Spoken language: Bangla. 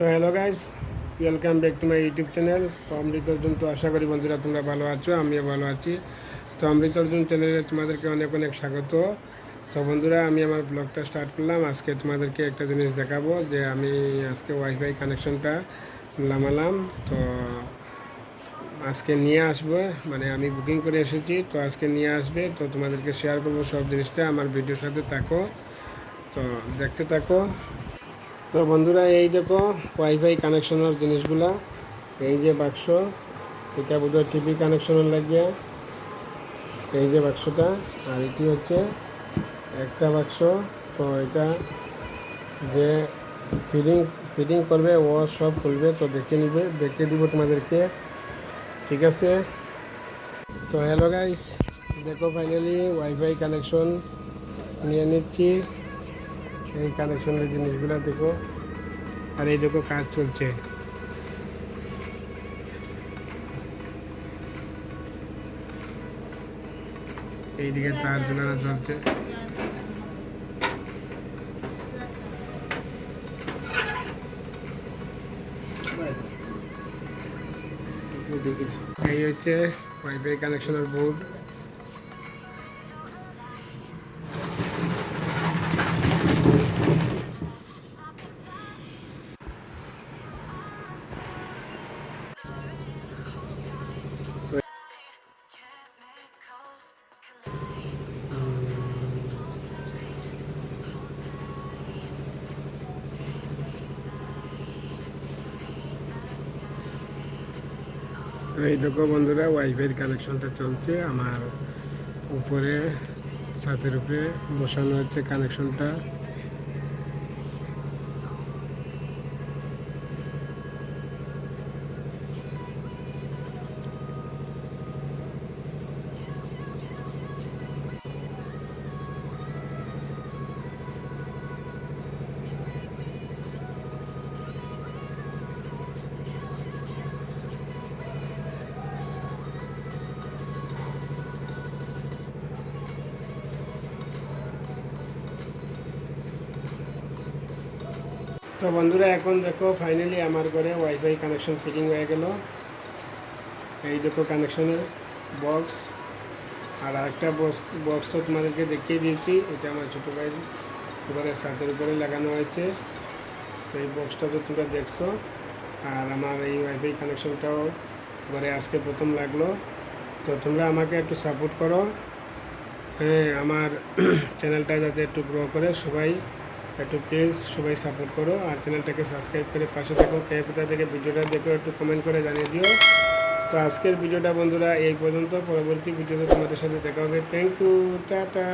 তো hello guys, welcome back to my YouTube channel. তো অমৃত অর্জুন। তো আশা করি বন্ধুরা তোমরা ভালো আছো, আমিও ভালো আছি। তো অমৃত অর্জুন চ্যানেলে তোমাদেরকে অনেক অনেক স্বাগত। তো বন্ধুরা, আমি আমার ব্লগটা স্টার্ট করলাম। আজকে তোমাদেরকে একটা জিনিস দেখাবো যে আমি আজকে ওয়াইফাই কানেকশনটা নামালাম। তো আজকে নিয়ে আসবো, মানে আমি বুকিং করে এসেছি, তো আজকে নিয়ে আসবে। তো তোমাদেরকে শেয়ার করবো সব জিনিসটা, আমার ভিডিওর সাথে থাকো, তো দেখতে থাকো। তো বন্ধুরা, এই দেখো ওয়াইফাই কানেকশনের জিনিসগুলা। এই যে বাক্স, এটা বোধহয় টিভি কানেকশনের লাগিয়ে। এই যে বাক্সটা, আর এটি হচ্ছে একটা বাক্স। তো এটা যে ফিডিং ফিডিং করবে ও সব খুলবে, তো দেখে দিব তোমাদেরকে, ঠিক আছে? তো হ্যালো গাইস, দেখো ফাইনালি ওয়াইফাই কানেকশন নিয়ে নিচ্ছি। এই কানেকশনের জিনিসগুলো দেখো, আর এই দেখো কাজ চলছে। এইদিকে তার ঝুলানো চলছে। এই হচ্ছে ওয়াইফাই কানেকশনের বোর্ড। তো এই দেখো বন্ধুরা, ওয়াইফাইয়ের কানেকশনটা চলছে আমার উপরে, ছাদের উপরে বসানো হচ্ছে কানেকশনটা। তো বন্ধুরা, এখন দেখো ফাইনালি আমার ঘরে ওয়াইফাই কানেকশন ফিটিং হয়ে গেল। এই দেখো কানেকশনের বক্স, আর আরেকটা বক্স তো তোমাদেরকে দেখিয়ে দিয়েছি। এটা আমার ছোটো ভাইয়ের ঘরে ছাদের উপরে লাগানো হয়েছে। তো এই বক্সটা তো তোমরা দেখছো। আর আমার এই ওয়াইফাই কানেকশনটাও ঘরে আজকে প্রথম লাগলো। তো তোমরা আমাকে একটু সাপোর্ট করো, হ্যাঁ, আমার চ্যানেলটা যাতে একটু গ্রো করে, সবাই একটু প্লিজ সবাই সাপোর্ট করো। আর চ্যানেলটাকে সাবস্ক্রাইব করে পাশে থাকো। কে কোথা থেকে ভিডিওটা দেখো একটু কমেন্ট করে জানিয়ে দিও। তো আজকের ভিডিওটা বন্ধুরা এই পর্যন্ত। পরবর্তী ভিডিওতে তোমাদের সাথে দেখা হবে। Thank you, tata.